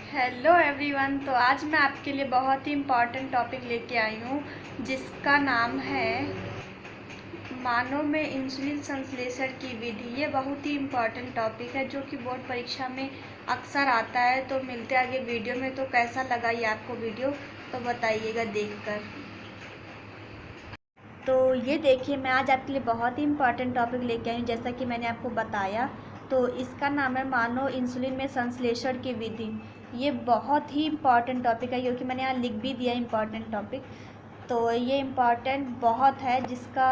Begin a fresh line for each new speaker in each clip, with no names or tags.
Hello everyone. तो आज मैं आपके लिए बहुत ही इम्पॉर्टेंट टॉपिक लेके आई हूँ जिसका नाम है मानव में इंसुलिन संश्लेषण की विधि। ये बहुत ही इम्पॉर्टेंट टॉपिक है जो कि बोर्ड परीक्षा में अक्सर आता है। तो मिलते आगे वीडियो में। तो कैसा लगा ये आपको वीडियो तो बताइएगा देखकर। तो ये देखिए, मैं आज आपके लिए बहुत ही इम्पॉर्टेंट टॉपिक लेके आई हूँ जैसा कि मैंने आपको बताया। तो इसका नाम है मानव इंसुलिन में संश्लेषण की विधि। ये बहुत ही इम्पॉर्टेंट टॉपिक है क्योंकि मैंने यहाँ लिख भी दिया इम्पॉर्टेंट टॉपिक। तो ये इम्पॉर्टेंट बहुत है जिसका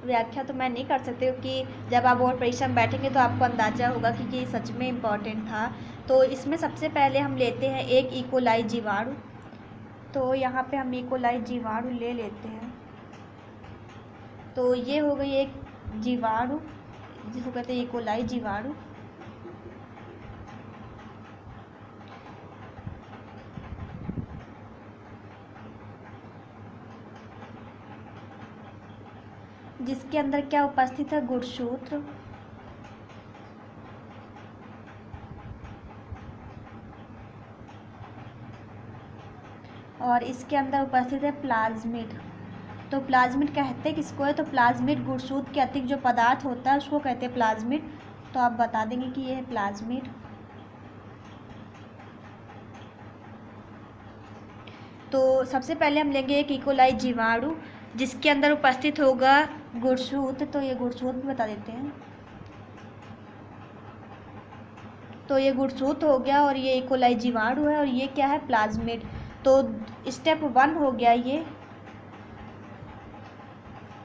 व्याख्या तो मैं नहीं कर सकती क्योंकि जब आप बोर्ड परीक्षा में बैठेंगे तो आपको अंदाज़ा होगा कि ये सच में इम्पॉर्टेंट था। तो इसमें सबसे पहले हम लेते हैं एक इकोलाई जीवाणु। तो यहाँ पे हम इकोलाई जीवाणु ले लेते हैं। तो ये हो गई एक जीवाणु जिसको कहते हैं इकोलाई जीवाणु। जिसके अंदर क्या उपस्थित है, गुणसूत्र। और इसके अंदर उपस्थित है प्लाज्मिड। तो प्लाज्मिड कहते हैं किसको है, तो प्लाज्मिड गुणसूत्र के अतिरिक्त जो पदार्थ होता है उसको कहते हैं प्लाज्मिड। तो आप बता देंगे कि ये है प्लाज्मिड। तो सबसे पहले हम लेंगे एक इकोलाई जीवाणु जिसके अंदर उपस्थित होगा गुणसूत्र। तो ये गुणसूत्र भी बता देते हैं। तो ये गुणसूत्र हो गया और ये इकोलाई जीवाणु है और ये क्या है, प्लाज्मिड। तो स्टेप 1 हो गया ये।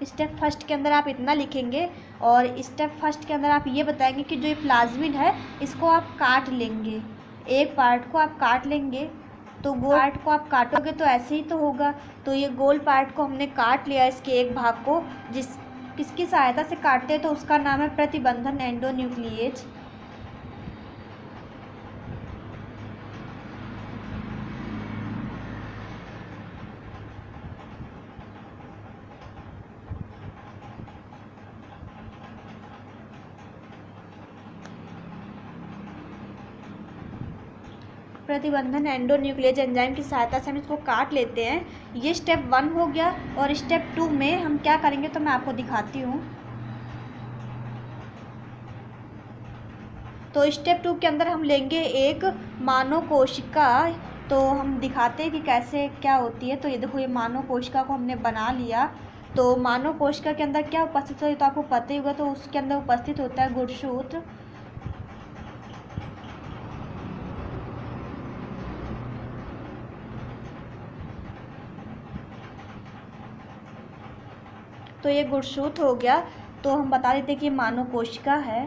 स्टेप फर्स्ट के अंदर आप इतना लिखेंगे और स्टेप फर्स्ट के अंदर आप ये बताएंगे कि जो ये प्लाज्मिड है इसको आप काट लेंगे। एक पार्ट को आप काट लेंगे। तो गोल पार्ट को आप काटोगे तो ऐसे ही तो होगा। तो ये गोल पार्ट को हमने काट लिया, इसके एक भाग को। किसकी सहायता से काटते हैं तो उसका नाम है प्रतिबंधन एंडोन्यूक्लिएज। प्रतिबंधन एंडोन्यूक्लिएज एंजाइम की सहायता से हम इसको काट लेते हैं। ये स्टेप 1 हो गया। और स्टेप 2 में हम क्या करेंगे तो मैं आपको दिखाती हूँ। तो स्टेप 2 के अंदर हम लेंगे एक मानव कोशिका। तो हम दिखाते हैं कि कैसे क्या होती है। तो ये देखो, ये मानव कोशिका को हमने बना लिया। तो मानव कोशिका के अंदर क्या उपस्थित होता है तो आपको पता ही होगा। तो उसके अंदर उपस्थित होता है गुणसूत्र। तो ये गुणसूत्र हो गया। तो हम बता देते हैं कि मानव कोशिका है।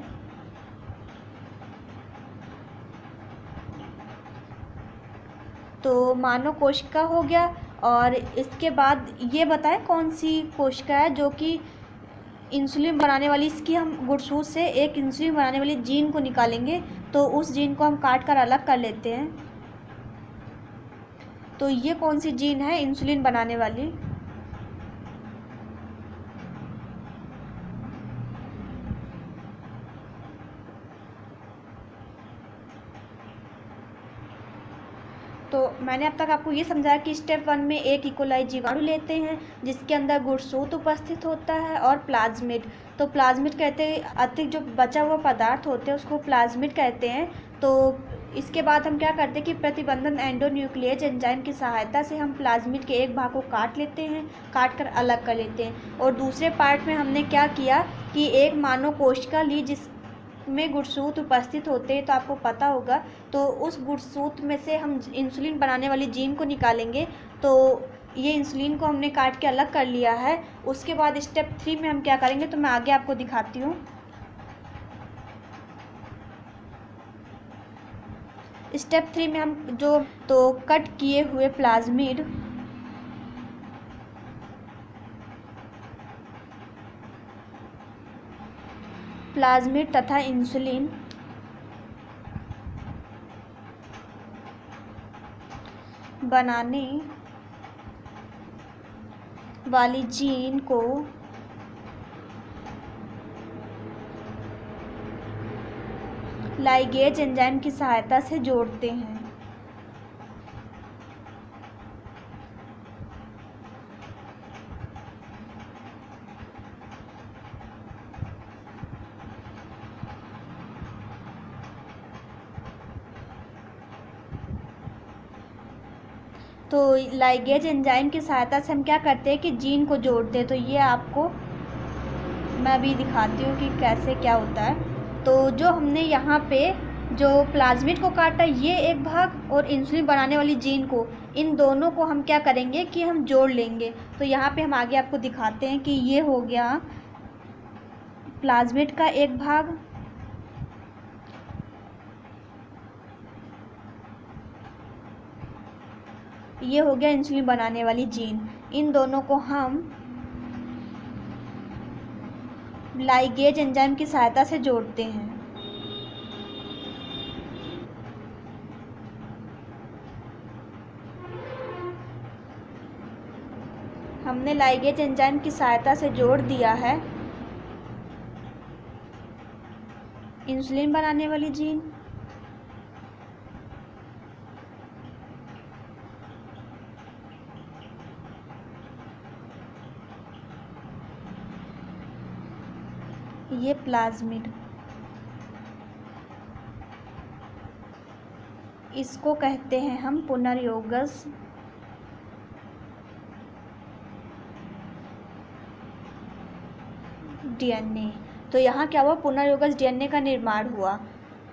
तो मानव कोशिका हो गया। और इसके बाद ये बताएं कौन सी कोशिका है जो कि इंसुलिन बनाने वाली, इसकी हम गुणसूत्र से एक इंसुलिन बनाने वाली जीन को निकालेंगे। तो उस जीन को हम काट कर अलग कर लेते हैं। तो ये कौन सी जीन है इंसुलिन बनाने वाली। तो मैंने अब तक आपको ये समझाया कि स्टेप 1 में एक इकोलाई जीवाणु लेते हैं जिसके अंदर गुणसूत्र उपस्थित होता है और प्लाज्मिड। तो प्लाज्मिड कहते हैं, अतिरिक्त जो बचा हुआ पदार्थ होते हैं उसको प्लाज्मिड कहते हैं। तो इसके बाद हम क्या करते हैं कि प्रतिबंधन एंडोन्यूक्लिएज एंजाइम की सहायता से हम प्लाज्मिड के एक भाग को काट लेते हैं, काट कर अलग कर लेते हैं। और दूसरे पार्ट में हमने क्या किया कि एक मानव कोशिका ली जिस में गुणसूत्र उपस्थित होते हैं। तो आपको पता होगा। तो उस गुणसूत्र में से हम इंसुलिन बनाने वाली जीन को निकालेंगे। तो ये इंसुलिन को हमने काट के अलग कर लिया है। उसके बाद स्टेप 3 में हम क्या करेंगे तो मैं आगे आपको दिखाती हूँ। स्टेप 3 में हम जो तो कट किए हुए प्लाज्मिड तथा इंसुलिन बनाने वाली जीन को लाइगेज एंजाइम की सहायता से जोड़ते हैं। तो लाइगेज एंजाइम की सहायता से हम क्या करते हैं कि जीन को जोड़ते हैं। तो ये आपको मैं अभी दिखाती हूँ कि कैसे क्या होता है। तो जो हमने यहाँ पे जो प्लाज्मिड को काटा ये एक भाग और इंसुलिन बनाने वाली जीन को, इन दोनों को हम क्या करेंगे कि हम जोड़ लेंगे। तो यहाँ पे हम आगे आपको दिखाते हैं कि ये हो गया प्लाज्मिड का एक भाग, ये हो गया इंसुलिन बनाने वाली जीन। इन दोनों को हम लाइगेज एंजाइम की सहायता से जोड़ते हैं। हमने लाइगेज एंजाइम की सहायता से जोड़ दिया है इंसुलिन बनाने वाली जीन। ये प्लाज्मिड, इसको कहते हैं हम पुनर्योगज डीएनए। तो यहाँ क्या हुआ, पुनर्योगज डीएनए का निर्माण हुआ।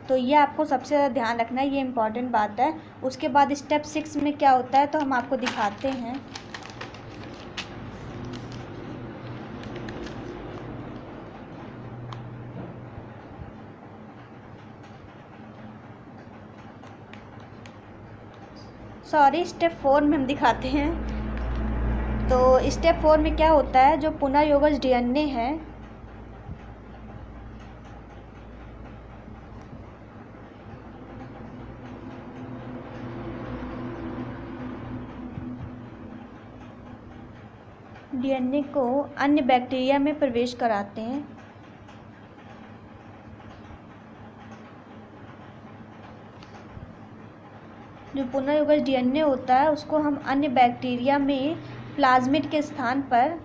तो ये आपको सबसे ज़्यादा ध्यान रखना है, ये इम्पॉर्टेंट बात है। उसके बाद स्टेप 6 में क्या होता है तो हम आपको दिखाते हैं। सॉरी, स्टेप 4 में हम दिखाते हैं। तो स्टेप 4 में क्या होता है, जो पुनर्योगज डीएनए है डीएनए को अन्य बैक्टीरिया में प्रवेश कराते हैं। जो पुनर्योगज डीएनए होता है उसको हम अन्य बैक्टीरिया में प्लाज्मिड के स्थान पर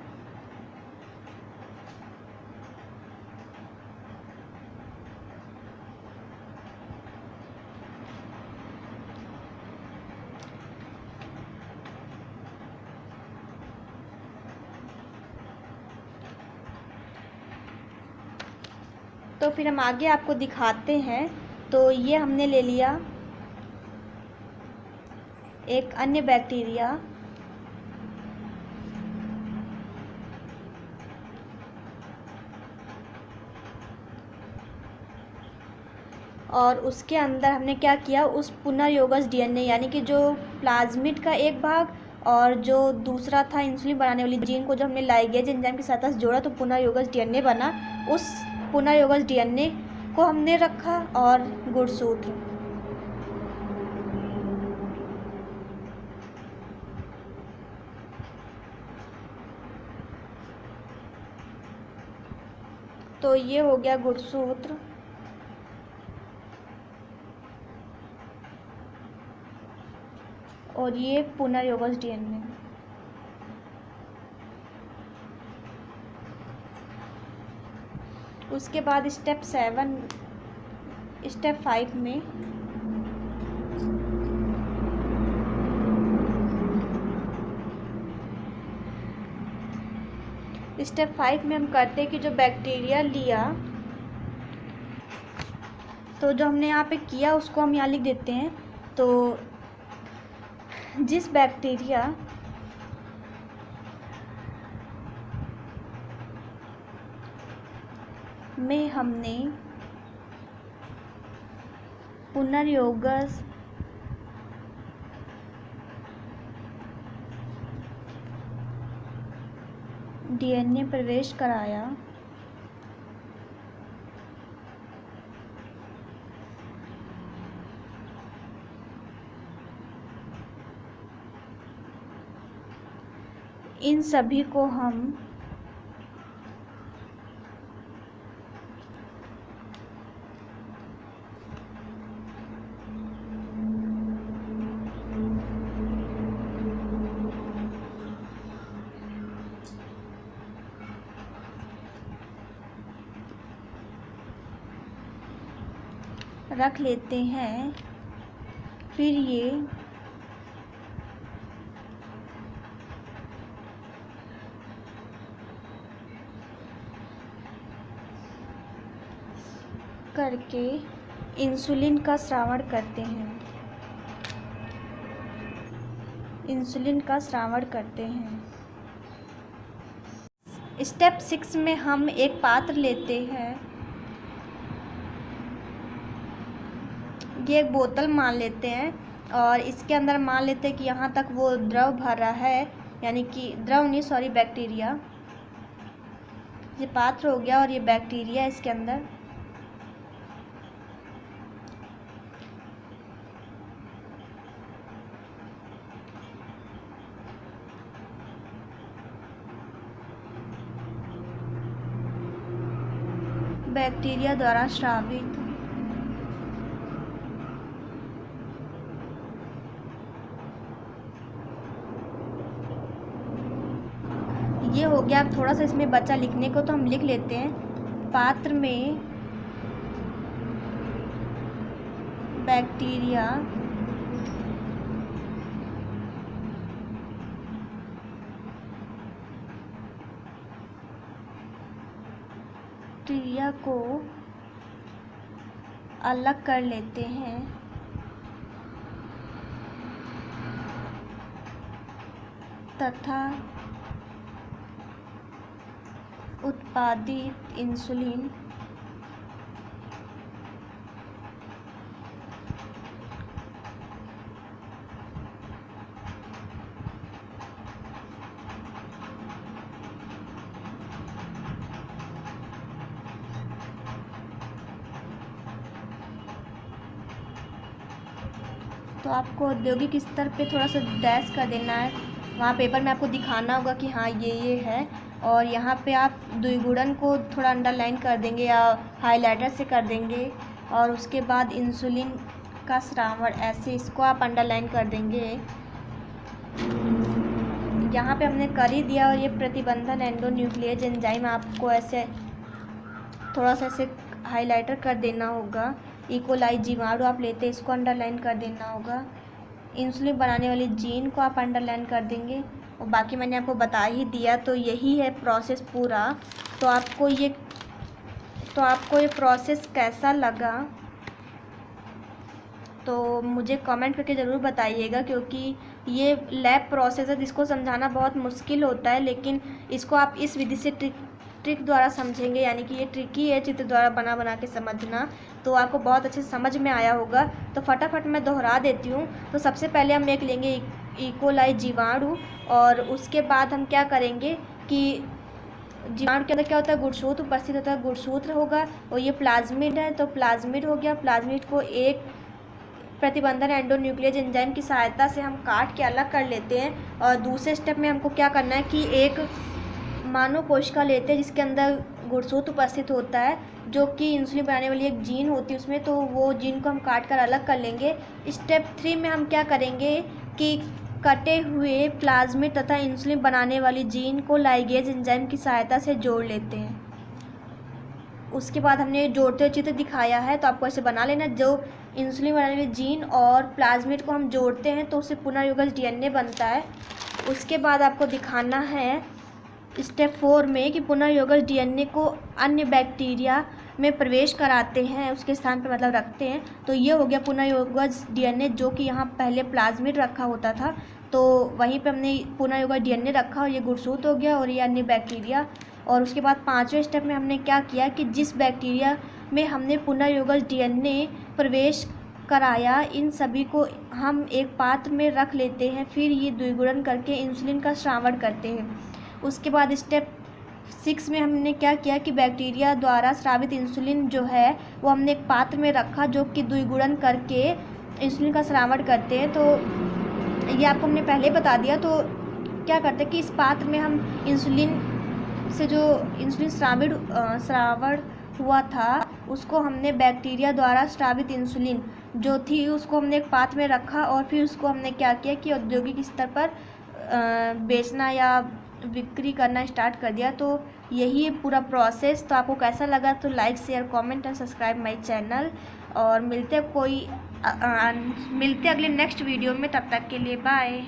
तो फिर हम आगे आपको दिखाते हैं। तो ये हमने ले लिया एक अन्य बैक्टीरिया, और उसके अंदर हमने क्या किया, उस पुनर्योगज डीएनए यानी कि जो प्लाज्मिड का एक भाग और जो दूसरा था इंसुलिन बनाने वाली जीन को, जो हमने लाइगेज एंजाइम की सहायता से जोड़ा तो पुनर्योगज डीएनए बना। उस पुनर्योगज डीएनए को हमने रखा और गुणसूत्र, तो ये हो गया गुणसूत्र। और ये पुनर्योगज डीएनए। उसके बाद स्टेप 5 में स्टेप 5 में हम करते हैं कि जो बैक्टीरिया लिया, तो जो हमने यहाँ पे किया उसको हम यहाँ लिख देते हैं। तो जिस बैक्टीरिया में हमने पुनर्योगज डीएनए प्रवेश कराया, इन सभी को हम रख लेते हैं। फिर ये करके इंसुलिन का स्रावण करते हैं। इंसुलिन का स्रावण करते हैं। स्टेप 6 में हम एक पात्र लेते हैं, ये एक बोतल मान लेते हैं और इसके अंदर मान लेते हैं कि यहाँ तक वो द्रव भरा है, यानी कि द्रव नहीं सॉरी बैक्टीरिया। ये पात्र हो गया और ये बैक्टीरिया इसके अंदर। बैक्टीरिया द्वारा स्रावित ये हो गया। अब थोड़ा सा इसमें बचा लिखने को, तो हम लिख लेते हैं। पात्र में बैक्टीरिया को अलग कर लेते हैं तथा उत्पादित इंसुलिन तो आपको औद्योगिक स्तर पे थोड़ा सा डैश कर देना है। वहाँ पेपर में आपको दिखाना होगा कि हाँ ये है, और यहाँ पे आप द्विगुणन को थोड़ा अंडरलाइन कर देंगे या हाइलाइटर से कर देंगे, और उसके बाद इंसुलिन का स्रावण ऐसे इसको आप अंडरलाइन कर देंगे। यहाँ पे हमने कर ही दिया। और ये प्रतिबंधन एंडोन्यूक्लियेज एंजाइम आपको ऐसे थोड़ा सा ऐसे हाइलाइटर कर देना होगा। इकोलाई जीवाणु आप लेते हैं, इसको अंडरलाइन कर देना होगा। इंसुलिन बनाने वाली जीन को आप अंडरलाइन कर देंगे, और बाकी मैंने आपको बता ही दिया। तो यही है प्रोसेस पूरा। तो आपको ये प्रोसेस कैसा लगा तो मुझे कमेंट करके ज़रूर बताइएगा, क्योंकि ये लैब प्रोसेस है जिसको समझाना बहुत मुश्किल होता है, लेकिन इसको आप इस विधि से ट्रिक द्वारा समझेंगे, यानी कि ये ट्रिकी है चित्र द्वारा बना के समझना, तो आपको बहुत अच्छे से समझ में आया होगा। तो फटाफट मैं दोहरा देती हूँ। तो सबसे पहले हम एक लेंगे इकोलाई जीवाणु, और उसके बाद हम क्या करेंगे कि जीवाणु के अंदर क्या होता है, गुणसूत्र उपस्थित होता है, गुणसूत्र होगा, और ये प्लाज्मिड है, तो प्लाज्मिड हो गया। प्लाज्मिड को एक प्रतिबंधन एंडोन्यूक्लियेज एंजाइम की सहायता से हम काट के अलग कर लेते हैं। और दूसरे स्टेप में हमको क्या करना है कि एक मानव कोशिका लेते हैं जिसके अंदर गुणसूत्र उपस्थित होता है, जो कि इंसुलिन बनाने वाली एक जीन होती है उसमें, तो वो जीन को हम काट कर अलग कर लेंगे। स्टेप 3 में हम क्या करेंगे कि कटे हुए प्लाज्मिड तथा इंसुलिन बनाने वाली जीन को लाइगेज एंजाइम की सहायता से जोड़ लेते हैं। उसके बाद हमने जोड़ते हुए चित्र दिखाया है, तो आपको ऐसे बना लेना। जो इंसुलिन बनाने वाली जीन और प्लाज्मिड को हम जोड़ते हैं तो उससे पुनर्युगज डीएनए बनता है। उसके बाद आपको दिखाना है स्टेप 4 में कि पुनर्योगज डीएनए को अन्य बैक्टीरिया में प्रवेश कराते हैं, उसके स्थान पर मतलब रखते हैं। तो ये हो गया पुनर्योगज डीएनए, जो कि यहाँ पहले प्लाज्मिड रखा होता था, तो वहीं पे हमने पुनर्योगज डीएनए रखा और ये गुणसूत्र हो गया और ये अन्य बैक्टीरिया। और उसके बाद 5वें स्टेप में हमने क्या किया कि जिस बैक्टीरिया में हमने पुनर्योगज डीएनए प्रवेश कराया, इन सभी को हम एक पात्र में रख लेते हैं, फिर ये द्विगुणन करके इंसुलिन का स्रावण करते हैं। उसके बाद स्टेप 6 में हमने क्या किया कि बैक्टीरिया द्वारा स्रावित इंसुलिन जो है वो हमने एक पात्र में रखा, जो कि द्विगुणन करके इंसुलिन का स्रावण करते हैं। तो ये आपको हमने पहले बता दिया। तो क्या करते हैं कि इस पात्र में हम इंसुलिन से जो इंसुलिन स्रावण हुआ था, उसको हमने बैक्टीरिया द्वारा स्रावित इंसुलिन जो थी उसको हमने एक पात्र में रखा, और फिर उसको हमने क्या किया कि औद्योगिक स्तर पर बेचना या बिक्री करना स्टार्ट कर दिया। तो यही है पूरा प्रोसेस। तो आपको कैसा लगा तो like share comment and subscribe my channel, और मिलते अगले नेक्स्ट वीडियो में। तब तक के लिए बाय।